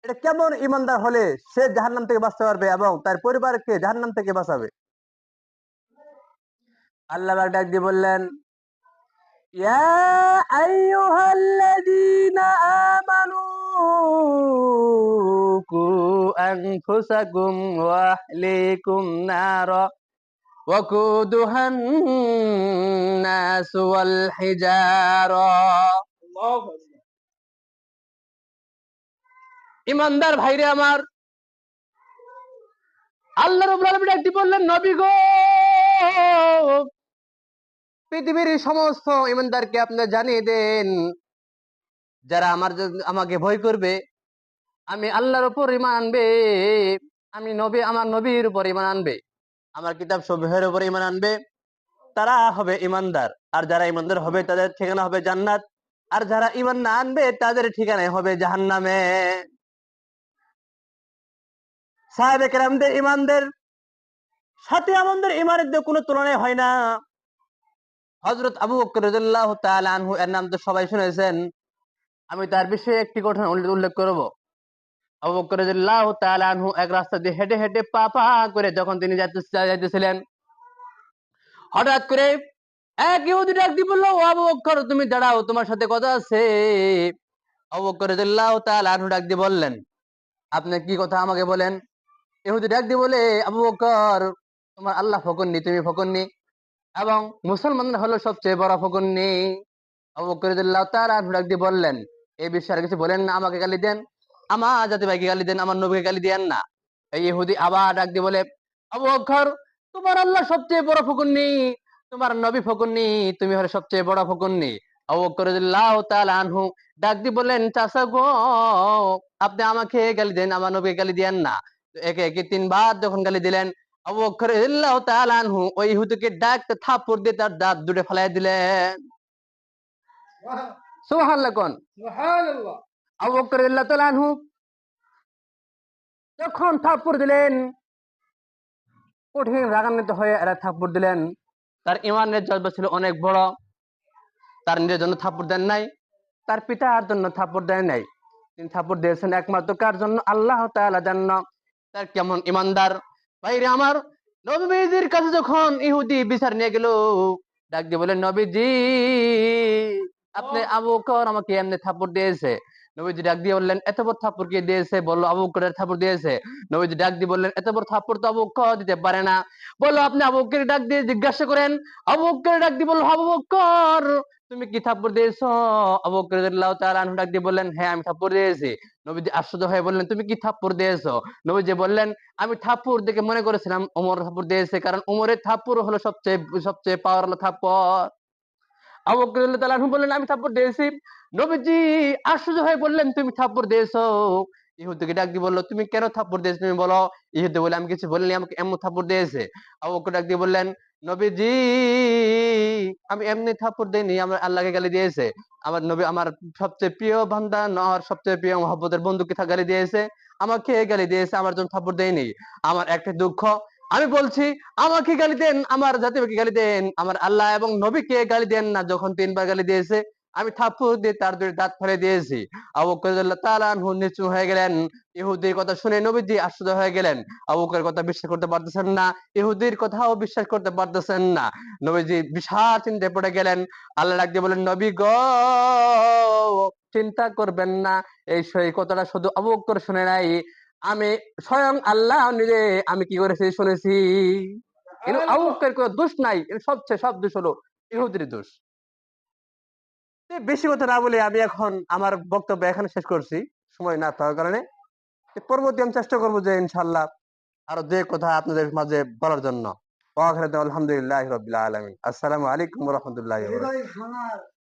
এটা কেমন ইমানদার হলে সে জাহান্নাম থেকে বাঁচতে পারবে এবং তার পরিবারকে জাহান্নাম থেকে বাঁচাবে? আল্লাহ পাক ডাক দিয়ে বললেন, ইয়া আইয়ুহাল্লাযীনা আমানু কু আনফুসাকুম ওয়া আহলিকুম নারা ওয়াকুদুহান নাস ওয়াল হিজারা। ইমানদার ভাইরে আমার, আল্লাহ রাব্বুল আলামিন একটি বললেন, নবী গো, পৃথিবীর সমস্ত ইমানদারকে আপনি জানিয়ে দেন, যারা আমাকে ভয় করবে, আমি আল্লাহর উপর ঈমান আনবে, আমি নবী আমার নবীর উপর ঈমান আনবে, আমার কিতাব সমূহের উপর ঈমান আনবে, তারা হবে ইমানদার। আর যারা ইমানদার হবে তাদের ঠিকানা হবে জান্নাত, আর যারা ঈমান না আনবে তাদের ঠিকানা হবে জাহান্নামে। সাহাবে কেরামদের ঈমানদের সাথে আমাদের ঈমানের কোনো তুলনায় হয় না। হযরত আবু বকর রাদিয়াল্লাহু তাআলা আনহু, এর নাম তো সবাই শুনেছেন, আমি তার বিষয়ে একটি ঘটনা উল্লেখ করব। আবু বকর রাদিয়াল্লাহু তাআলা আনহু এক রাস্তা দিয়ে হেঁটে হেঁটে পা পা করে যখন তিনি যাইতেছিলেন, হঠাৎ করে এক ইহুদি ডাক দিয়ে বলল, ও আবু বকর, তুমি দাঁড়াও, তোমার সাথে কথা আছে। আবু বকর রাদিয়াল্লাহু তাআলা আনহু ডাক দিয়ে বললেন, আপনি কি কথা আমাকে বলেন। ইহুদি ডাক দিয়ে বলে, আবু বকর, তোমার আল্লাহ ফকরনি, তুমি ফকরনি, এবং মুসলমানরা হলো সবচেয়ে বড় ফকরনি। আবু বকর রাদিয়াল্লাহু তাআলা আনহু ডাক দিয়ে বললেন, এই বিষয়ে আর কিছু বলেন না, আমাকে গালি দেন, আমার জাতি ভাইকে গালি দেন, আমার নবীকে গালি দেন না। এই ইহুদি আবার ডাক দিয়ে বলে, আবু বকর, তোমার আল্লাহ সবচেয়ে বড় ফকরনি, তোমার নবী ফকরনি, তুমি হলে সবচেয়ে বড় ফকরনি। আবু বকর রাদিয়াল্লাহু তাআলা আনহু ডাক দিয়ে বললেন, চাচা গো, আপনি আমাকে গালি দেন, আমার নবীকে গালি দেন না। একে একে তিনবার যখন গালি দিলেন, আবু বকর রাদিয়াল্লাহু তাআলা আনহু ওই ইহুদিকে ডাক থাপ্পড় দিয়ে তার দাঁত দুটো ফেলাই দিলেন। সুবহানাল্লাহ কোন। সুবহানাল্লাহ। আবু বকর রাদিয়াল্লাহু তাআলা আনহু যখন থাপ্পড় দিলেন, কঠিন রাগান্বিত হয়ে এরা থাপ্পড় দিলেন। তার ঈমানের জজ্বা ছিল অনেক বড়, তার নিজের জন্য থাপ্পড় দেন নাই, তার পিতার জন্য থাপ্পড় দেন নাই, তিনি থাপ্পড় দিয়েছেন একমাত্র কার জন্য? আল্লাহ তাআলা জন্য। তার কেমন ঈমানদার ভাইরে আমার, নবীজির কাছে যখন ইহুদি বিচার নিয়ে গেল, ডাক দিয়ে বলেন, নবীজি, আপনি আবু বকর আমাকে এমনি থাপ্পড় দিয়েছে। নবীজি ডাক দিয়ে বললেন, এত বড় থাপ্পড় কে দিয়েছে? বললো, আবু বকরের থাপ্পড় দিয়েছে। নবীজি ডাক দিয়ে বললেন, এত বড় থাপ্পড় তো আবু বকর দিতে পারে না। বললো, আপনি আবু বকরের ডাক দিয়ে জিজ্ঞাসা করেন। আবু বকরের ডাক দিয়ে বললো, আবু বকর, তুমি কি থাপ্পড় দিয়েছো? আবু বকর রাদিয়াল্লাহু তাআলা আনহু ডাক দিয়ে বললেন, হ্যাঁ, আমি থাপ্পড় দিয়েছি। নবীজি আশ্চর্য হয়ে বললেন, তুমি কি থাপ্পড় দিয়েছো? নবীজি বললেন, আমি থাপ্পড় দেখে মনে করেছিলাম ওমর থাপ্পড় দিয়েছে, কারণ ওমরের থাপ্পড় হলো সবচেয়ে সবচেয়ে পাওয়ার হলো থাপ্পড়। আবু বকর রাদিয়াল্লাহু তাআলা আনহু বললেন, আমি থাপ্পড় দিয়েছি। নবীজি আশ্চর্য হয়ে বললেন, তুমি থাপ্পড় দিয়েছো? ইহুদিকে ডাক দিয়ে বলল, তুমি কেন থাপ্পড় দিয়েছো তুমি বলো। ইহুদি বলে, আমি কিছু বলিনি, আমাকে এমন থাপ্পড় দিয়েছে। আবু বকর ডাক দিয়ে বললেন, নবীজি, আমি এমনি থাপ্পড় দেইনি, আমার আল্লাহকে গালি দিয়েছে। আমার নবী আমার সবচেয়ে প্রিয় বান্দা, আমার সবচেয়ে প্রিয় মহব্বতের বন্ধুকে গালি দিয়েছে, আমাকে গালি দিয়েছে, আমার জন্য থাপ্পড় দেয়নি। আমার একটা দুঃখ, আমি বলছি, আমাকে গালি দেন, আমার জাতিকে গালি দেন, আমার আল্লাহ এবং নবীকে গালি দেন না। যখন তিনবার গালি দিয়েছে, আমি থাপ্পড় দিয়ে তার দুই দাঁত ফেলে দিয়েছি। আবু বকর রাদিয়াল্লাহু তাআলা আনহু নিচু হয়ে গেলেন। ইহুদির কথা শুনে নবীজি আশ্চর্য হয়ে গেলেন। আবু বকরের কথা বিশ্বাস করতে পারতেছেন না, ইহুদির কথাও বিশ্বাস করতে পারতেছেন না। নবীজি বিশাল চিন্তায় পড়ে গেলেন। আল্লাহ ডাক দিয়ে বলেন, নবী গো, চিন্তা করবেন না। সেই কথাটা শুধু আবু বকর শুনে নাই, আমি স্বয়ং আল্লাহ নিজে আমি কি করেছি শুনেছি। কিন্তু আবু বকরের কোনো দোষ নাই, সবচেয়ে সব দোষ হলো ইহুদির দোষ। বেশি কথা না বলে আমি এখন আমার বক্তব্য এখানে শেষ করছি, সময় না থাকার কারণে। পরবর্তী আমি চেষ্টা করবো যে ইনশাল্লাহ আরো যে কথা আপনাদের মাঝে বলার জন্য। আলহামদুলিল্লাহ রাব্বিল আলামিন। আসসালামু আলাইকুম ওয়া রাহমাতুল্লাহি ওয়া বারাকাতুহু।